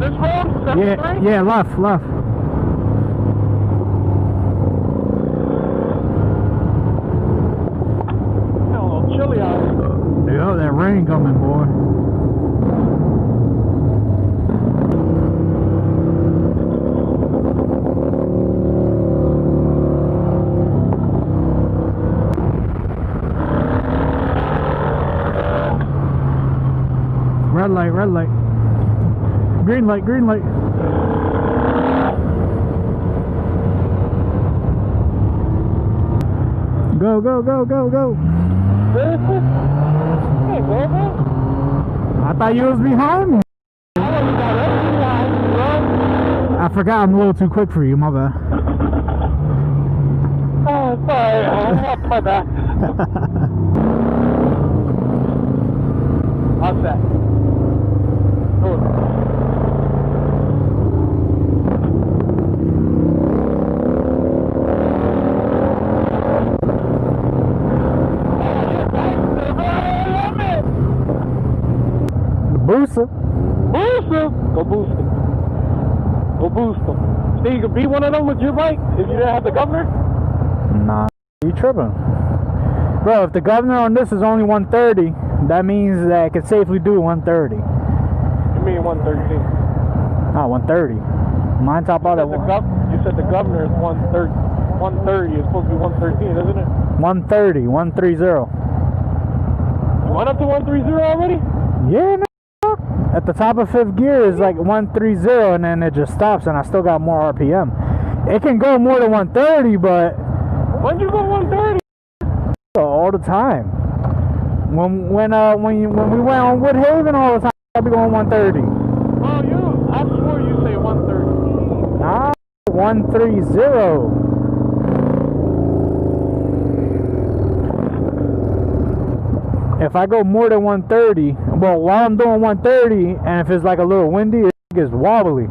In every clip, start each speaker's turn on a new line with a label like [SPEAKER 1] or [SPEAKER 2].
[SPEAKER 1] this road? 73?
[SPEAKER 2] Yeah, left.
[SPEAKER 1] A little chilly out here.
[SPEAKER 2] Yeah, that rain coming, boy. Red light. Green light. Go.
[SPEAKER 1] Hey, baby.
[SPEAKER 2] I thought you was behind me. I forgot I'm a little too quick for you, my bad.
[SPEAKER 1] Oh, sorry. My bad. How's that?
[SPEAKER 2] Booster.
[SPEAKER 1] Go boost him. So you could beat one of them with your bike if you didn't have the governor?
[SPEAKER 2] Nah, you tripping. Bro, if the governor on this is only 130, that means that it could safely do 130.
[SPEAKER 1] You mean 113?
[SPEAKER 2] Not 130. Mine top out at
[SPEAKER 1] You said the governor is 130. 130 is supposed to be 113, isn't it?
[SPEAKER 2] 130, 130.
[SPEAKER 1] You went up to 130 already?
[SPEAKER 2] Yeah, no. At the top of fifth gear is like 130 and then it just stops and I still got more RPM. It can go more than 130, but
[SPEAKER 1] When'd you go 130?
[SPEAKER 2] all the time. When we went on Woodhaven all the time, I'd be going 130.
[SPEAKER 1] Oh, I swore you say 130.
[SPEAKER 2] Nah, 130. If I go more than 130, well, while I'm doing 130, and if it's like a little windy, it gets wobbly.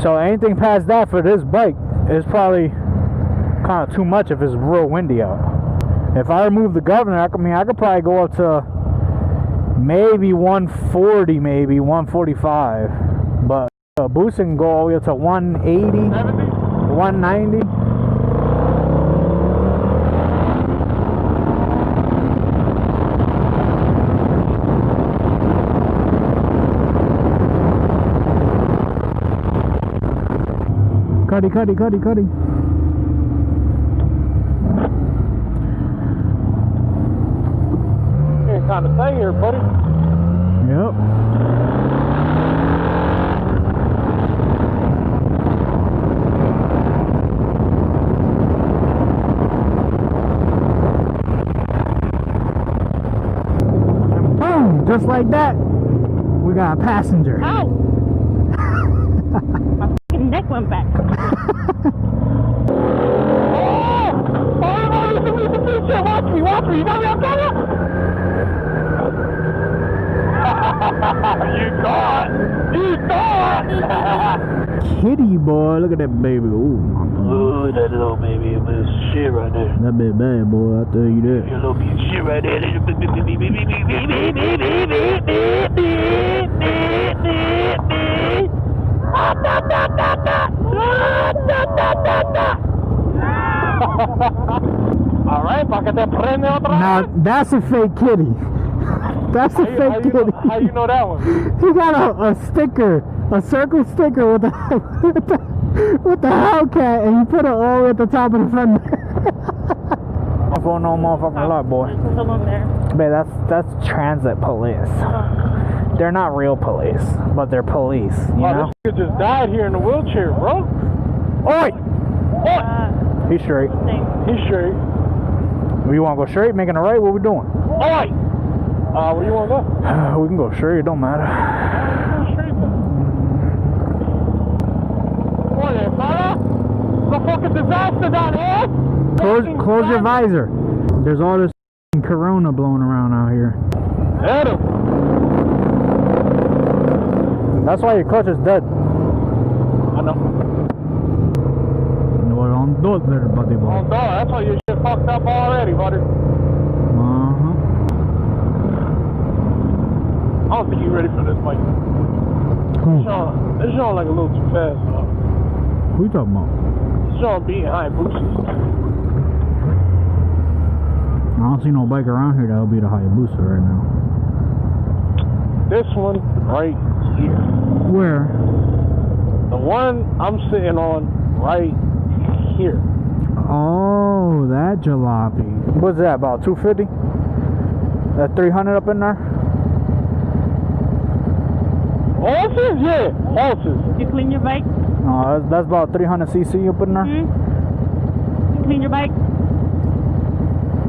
[SPEAKER 2] So anything past that for this bike is probably kind of too much if it's real windy out. If I remove the governor, I could probably go up to maybe 140, maybe 145. But boosting can go all the way up to 180, 190. Cuddy.
[SPEAKER 1] You're kind of thing here, buddy.
[SPEAKER 2] Yep. And boom, just like that, we got a passenger.
[SPEAKER 3] Ow! My fucking neck went back.
[SPEAKER 1] Watch me, you got me on camera? You caught!
[SPEAKER 2] Kitty boy, look at that baby. Ooh,
[SPEAKER 1] oh, that little baby, that shit right there.
[SPEAKER 2] that bit bad, boy. I tell you that.
[SPEAKER 1] Your little piece of shit right there. Alright, para que te prende otra vez.
[SPEAKER 2] Now that's a fake kitty. That's a fake kitty.
[SPEAKER 1] How you know that one?
[SPEAKER 2] He got a sticker, a circle sticker with the Hellcat, and he put it all at the top of the fender. I'm going no motherfucking lot, boy.
[SPEAKER 3] There's someone there.
[SPEAKER 2] Man, that's transit police. They're not real police, but they're police, you know?
[SPEAKER 1] This nigga just died here in the wheelchair, bro.
[SPEAKER 2] Oi! He's straight.
[SPEAKER 1] He's straight.
[SPEAKER 2] We want to go straight, making a right? What we doing?
[SPEAKER 1] Oi! Where you want to go?
[SPEAKER 2] We can go straight, it don't matter.
[SPEAKER 1] Go straight then. Oye, fella! The fucking disaster down here!
[SPEAKER 2] Close your visor. There's all this corona blowing around out here.
[SPEAKER 1] Hit him!
[SPEAKER 2] That's why your clutch is dead.
[SPEAKER 1] I know.
[SPEAKER 2] No, don't do it there, buddy boy.
[SPEAKER 1] Oh, no, that's why your shit fucked up already, buddy.
[SPEAKER 2] Uh-huh.
[SPEAKER 1] I don't think you're ready for this, Mike. This song like a little too fast, though.
[SPEAKER 2] Who you talking about?
[SPEAKER 1] This song being high boosters.
[SPEAKER 2] I don't see no bike around here that'll be the Hayabusa right now.
[SPEAKER 1] This one right here.
[SPEAKER 2] Where?
[SPEAKER 1] The one I'm sitting on right here.
[SPEAKER 2] Oh, that jalopy. What's that, about 250? That 300 up in there?
[SPEAKER 1] Horses? Yeah, horses.
[SPEAKER 3] You clean your bike?
[SPEAKER 2] No, that's about 300 cc up in there.
[SPEAKER 3] You clean your bike?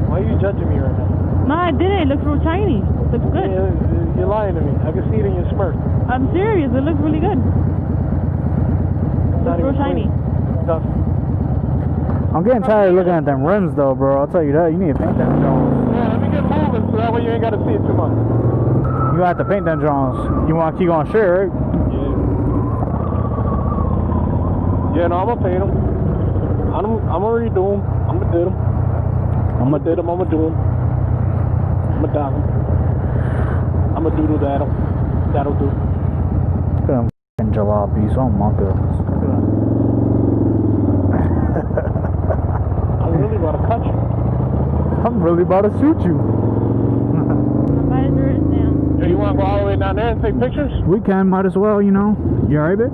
[SPEAKER 1] Why are you judging me right now?
[SPEAKER 3] No, I didn't. It looks real shiny. It looks good.
[SPEAKER 1] Yeah, you're lying to me. I can see it in your smirk.
[SPEAKER 3] I'm serious. It looks really good. Looks real shiny.
[SPEAKER 1] Nothing.
[SPEAKER 2] I'm getting tired of looking at them rims though, bro. I'll tell you that. You need to paint them Jones.
[SPEAKER 1] Yeah, let me get moving so that way you ain't got to see it too much.
[SPEAKER 2] You got to paint them Jones. You want to keep on straight, right?
[SPEAKER 1] Yeah, no, I'm going to paint them. I'm already doing them. I'm going to do them. I'm going to do them. I'm going to do them. I'm going to dog them. I'm going to doodle that'll. That'll do.
[SPEAKER 2] Look at them f***ing jalopies. Oh my goodness. Look at them.
[SPEAKER 1] I'm really about to cut you.
[SPEAKER 2] I'm really about to shoot you.
[SPEAKER 3] My visor is down.
[SPEAKER 1] Hey, you want to go all the way down there and take pictures?
[SPEAKER 2] We can, might as well, you know. You alright, babe?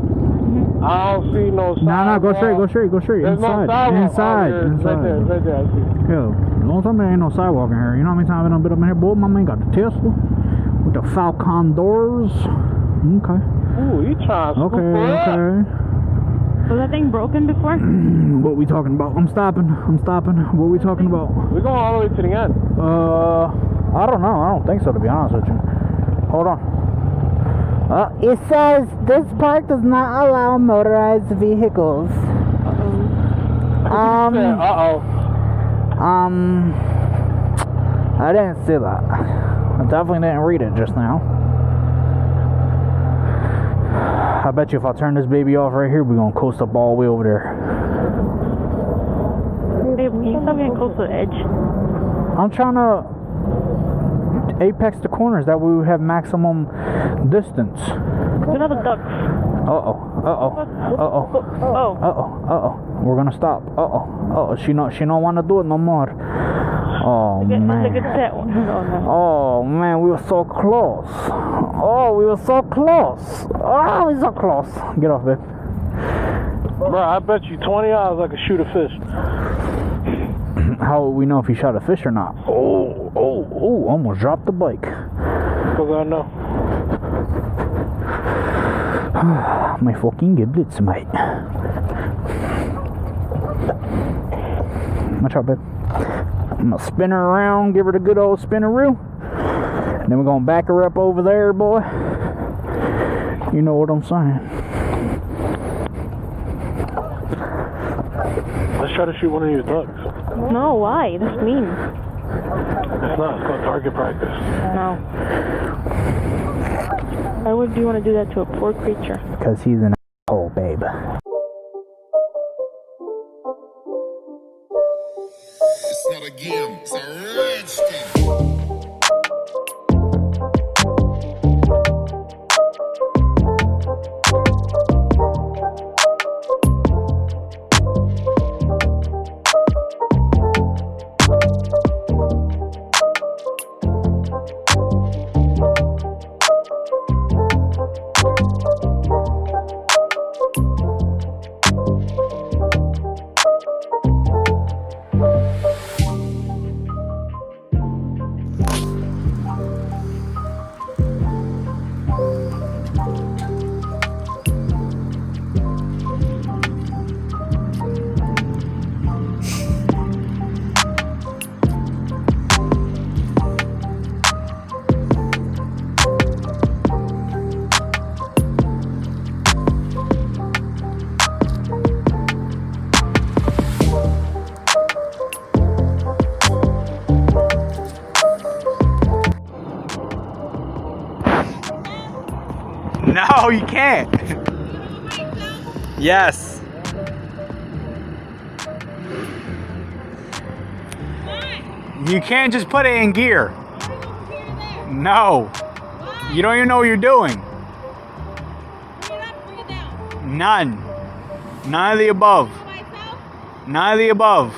[SPEAKER 1] I don't see no sidewalk.
[SPEAKER 2] Nah, go straight, go straight, go straight.
[SPEAKER 1] There's
[SPEAKER 2] Inside,
[SPEAKER 1] no sidewalk.
[SPEAKER 2] inside,
[SPEAKER 1] Oh, yeah,
[SPEAKER 2] inside.
[SPEAKER 1] It's right there, I see it.
[SPEAKER 2] Yo, don't tell me there ain't no sidewalk in here. You know how many times I've been up in here, boy? My man got the Tesla with the Falcon doors. Okay.
[SPEAKER 1] Ooh, you trying to
[SPEAKER 2] Okay,
[SPEAKER 1] scoop her up.
[SPEAKER 2] okay.
[SPEAKER 3] Was that thing broken before?
[SPEAKER 2] What we talking about? I'm stopping. What we talking about?
[SPEAKER 1] We're going all the way to the end.
[SPEAKER 2] I don't know. I don't think so, to be honest with you. Hold on.
[SPEAKER 4] It says this park does not allow motorized vehicles.
[SPEAKER 2] I didn't see that. I definitely didn't read it just now. I bet you if I turn this baby off right here, we're gonna coast up all the way over there.
[SPEAKER 3] Hey, can you stop getting close to the edge?
[SPEAKER 2] I'm trying to apex the corners, that way we have maximum distance.
[SPEAKER 3] Look at the ducks.
[SPEAKER 2] Uh-oh. We're gonna stop. She don't wanna do it no more. Oh, man.
[SPEAKER 3] Look at that one.
[SPEAKER 2] Oh, man, we were so close. We were so close. Get off, babe.
[SPEAKER 1] Bro, I bet you $20 I could shoot a fish.
[SPEAKER 2] How would we know if he shot a fish or not? Almost dropped the bike.
[SPEAKER 1] Because I know.
[SPEAKER 2] My fucking giblets, mate. Watch out, babe. I'm gonna spin her around, give her the good old spinneroo. And then we're gonna back her up over there, boy. You know what I'm saying.
[SPEAKER 1] Let's try to shoot one of these ducks.
[SPEAKER 3] No, why? That's mean.
[SPEAKER 1] It's not. It's called target practice.
[SPEAKER 3] No. Why would you want to do that to a poor creature?
[SPEAKER 2] Because he's an asshole, babe.
[SPEAKER 5] It's not a game, it's a rich thing.
[SPEAKER 2] No, you can't. Yes. You can't just put it in gear. No. You don't even know what you're doing. None. None of the above. None of the above.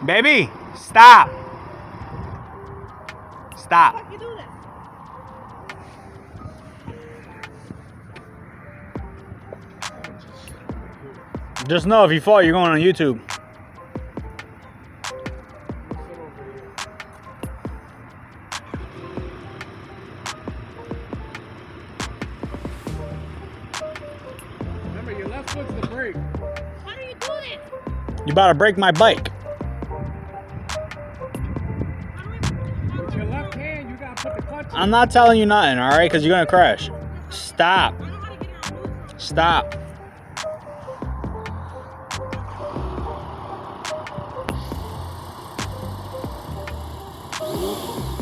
[SPEAKER 2] Baby, stop. Stop. Just know if you fall, you're going on YouTube.
[SPEAKER 1] Remember, your left foot's the brake.
[SPEAKER 3] How do you do this?
[SPEAKER 2] You about to break my bike.
[SPEAKER 1] With your left hand, you gotta put the clutch in.
[SPEAKER 2] I'm not telling you nothing, all right? Because you're going to crash. Stop. Stop.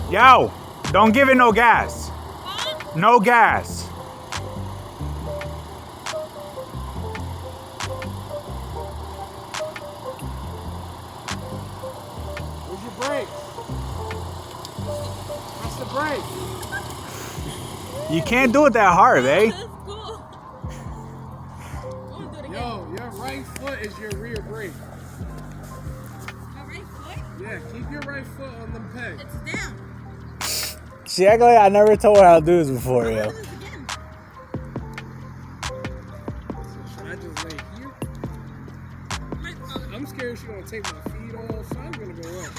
[SPEAKER 2] Yo, don't give it no gas. No gas.
[SPEAKER 1] Where's your brakes? Press the brake.
[SPEAKER 2] You can't do it that hard, eh?
[SPEAKER 1] Yo, your right foot is your rear brake.
[SPEAKER 6] My right foot?
[SPEAKER 1] Yeah, keep your right foot on them pegs.
[SPEAKER 6] It's down.
[SPEAKER 2] She act like I never told her how to do this before, yo.
[SPEAKER 6] Do this again.
[SPEAKER 1] Should I just lay here?
[SPEAKER 6] My,
[SPEAKER 1] I'm scared she's gonna take my feet off, so I'm gonna go up.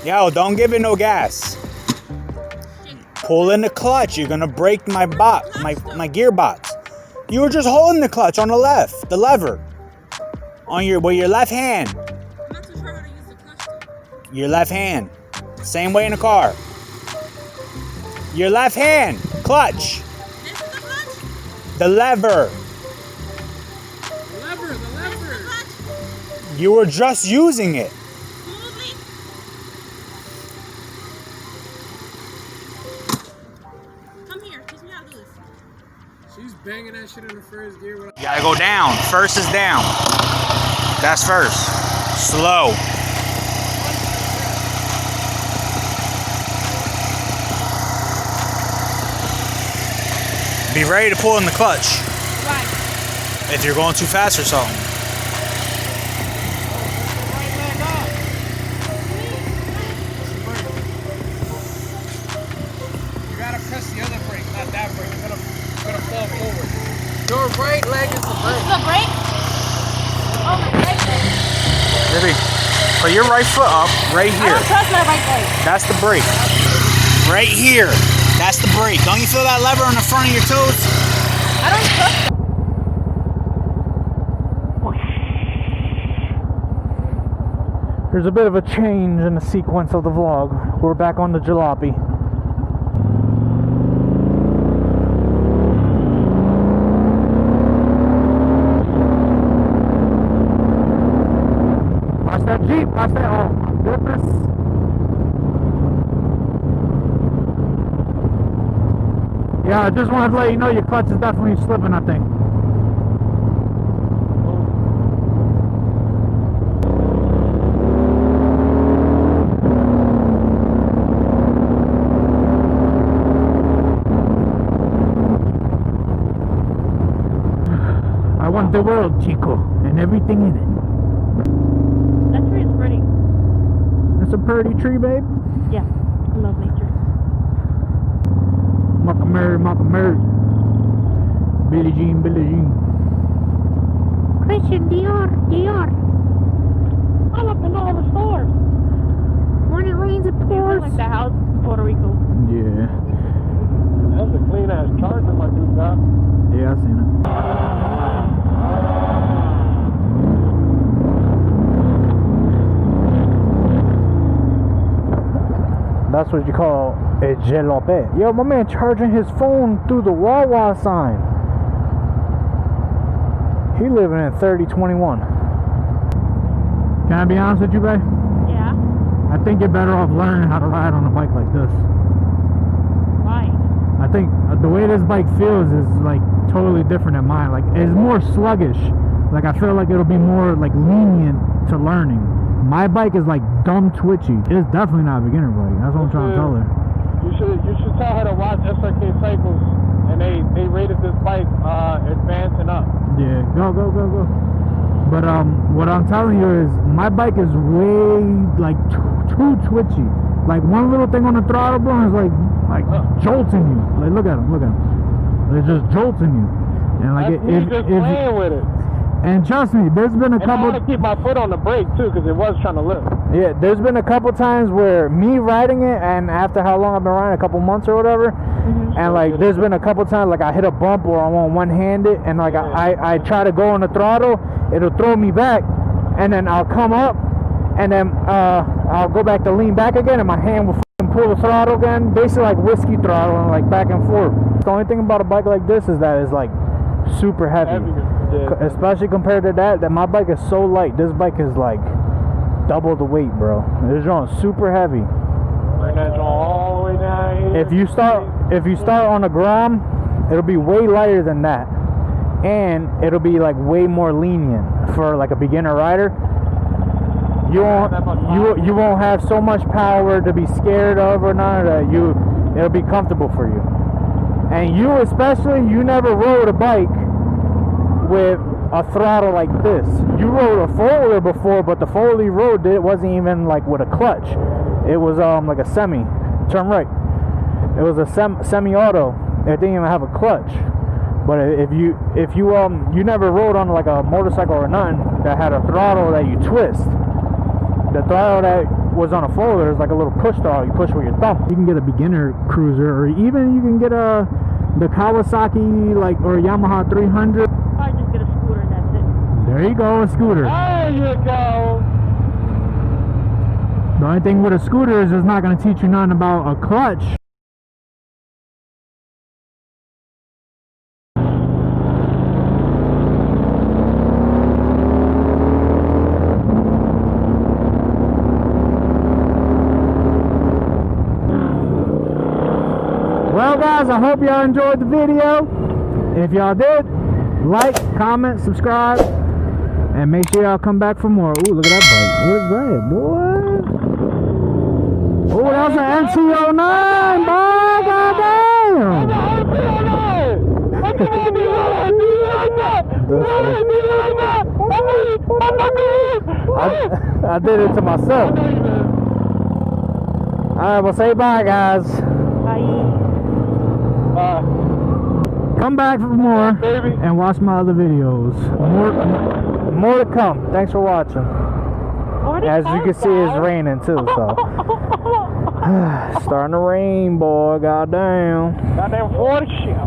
[SPEAKER 2] Yo, don't give it no gas. Pull in the clutch. You're gonna break my gearbox. You were just holding the clutch on the left, the lever. With your left hand.
[SPEAKER 6] I'm not too sure how to use the clutch.
[SPEAKER 2] Your left hand. Same way in the car. Your left hand. Clutch.
[SPEAKER 6] This is the clutch?
[SPEAKER 2] The lever.
[SPEAKER 1] The lever, the
[SPEAKER 6] This is the
[SPEAKER 1] lever.
[SPEAKER 6] clutch?
[SPEAKER 2] You were just using it.
[SPEAKER 6] Smoothly? Come here. Teach me how to do this.
[SPEAKER 1] She's banging that shit in the first gear.
[SPEAKER 2] You gotta go down. First is down. That's first. Slow. Be ready to pull in the clutch
[SPEAKER 6] Why?
[SPEAKER 2] if you're going too fast or something.
[SPEAKER 1] Right leg up. You gotta press the other brake, not that brake. You're gonna fall forward. Your right leg is the
[SPEAKER 6] This
[SPEAKER 1] brake.
[SPEAKER 6] is the brake? Oh, my right leg.
[SPEAKER 2] Baby, put your right foot up right
[SPEAKER 6] I
[SPEAKER 2] here.
[SPEAKER 6] don't trust my right leg.
[SPEAKER 2] That's the brake. Right here. That's the brake. Don't you feel that lever on the front of your toes?
[SPEAKER 6] I don't trust
[SPEAKER 2] There's a bit of a change in the sequence of the vlog. We're back on the jalopy. Watch that Jeep. Watch that. Oh my goodness. Yeah, I just wanted to let you know your clutch is definitely slipping, I think. I want the world, Chico, and everything in it.
[SPEAKER 3] That tree is pretty.
[SPEAKER 2] It's a pretty tree, babe.
[SPEAKER 3] Yeah, I love nature.
[SPEAKER 2] Mocka Mary. Billie Jean.
[SPEAKER 4] Christian Dior.
[SPEAKER 3] I'm up in all the stores.
[SPEAKER 4] When it rains, it
[SPEAKER 3] You
[SPEAKER 4] pours.
[SPEAKER 3] like the house in Puerto Rico.
[SPEAKER 2] Yeah.
[SPEAKER 1] That's a clean ass charger my dude got.
[SPEAKER 2] Yeah, I seen it. That's what you call a jalopé. Yo, my man charging his phone through the Wawa sign. He living in 3021. Can I be honest with you, babe?
[SPEAKER 3] Yeah.
[SPEAKER 2] I think you're better off learning how to ride on a bike like this.
[SPEAKER 3] Why?
[SPEAKER 2] I think the way this bike feels is like totally different than mine. Like it's more sluggish. Like I feel like it'll be more like lenient to learning. My bike is like dumb twitchy. It's definitely not a beginner bike. That's what I'm trying to tell her.
[SPEAKER 1] You should tell her to watch SRK Cycles and they rated this bike advancing up.
[SPEAKER 2] Yeah, go. But what I'm telling you is my bike is way like too twitchy. Like one little thing on the throttle, bro, is like jolting you. Like look at him. It's just jolting you. And like
[SPEAKER 1] Just playing with it.
[SPEAKER 2] and trust me, there's been a
[SPEAKER 1] And I
[SPEAKER 2] couple.
[SPEAKER 1] had to keep my foot on the brake too, because it was trying to lift.
[SPEAKER 2] Yeah, there's been a couple times where me riding it, and after how long I've been riding, a couple months or whatever, and like there's been a couple times like I hit a bump or I'm on one-handed, and like I try to go on the throttle, it'll throw me back, and then I'll come up, and then I'll go back to lean back again, and my hand will f***ing pull the throttle again, basically like whiskey throttle, and like back and forth. The only thing about a bike like this is that it's like super heavy.
[SPEAKER 1] Yeah.
[SPEAKER 2] Especially compared to that my bike is so light. This bike is like double the weight, bro. This joint is super heavy.
[SPEAKER 1] Bring that joint all the way down here.
[SPEAKER 2] If you start on the ground, it'll be way lighter than that, and it'll be like way more lenient for like a beginner rider. You won't have so much power to be scared of or none of that. It'll be comfortable for you. And you especially, you never rode a bike with a throttle like this. You rode a four-wheeler before, but the four-wheeler you rode, it wasn't even like with a clutch. It was like a semi. Turn right. It was a semi-auto. It didn't even have a clutch. But if you never rode on like a motorcycle or nothing that had a throttle that you twist. The throttle that was on a four-wheeler is like a little push throttle. You push with your thumb. You can get a beginner cruiser, or even you can get the Kawasaki or Yamaha 300.
[SPEAKER 3] I just get a scooter and that's it.
[SPEAKER 2] There you go, a scooter.
[SPEAKER 1] There you go.
[SPEAKER 2] The only thing with a scooter is it's not going to teach you nothing about a clutch. Well guys, I hope y'all enjoyed the video. If y'all did, like, comment, subscribe, and make sure y'all come back for more. Ooh, look at that bike. What is that, boy? Oh, that's an MC09, boy. Goddamn. I did it to myself. Alright, well say bye guys.
[SPEAKER 3] Bye.
[SPEAKER 2] Come back for more
[SPEAKER 1] Baby.
[SPEAKER 2] and watch my other videos. More to come. Thanks for watching. As you can see, it's raining too, so. Starting to rain, boy. Goddamn.
[SPEAKER 1] Goddamn 40 shit.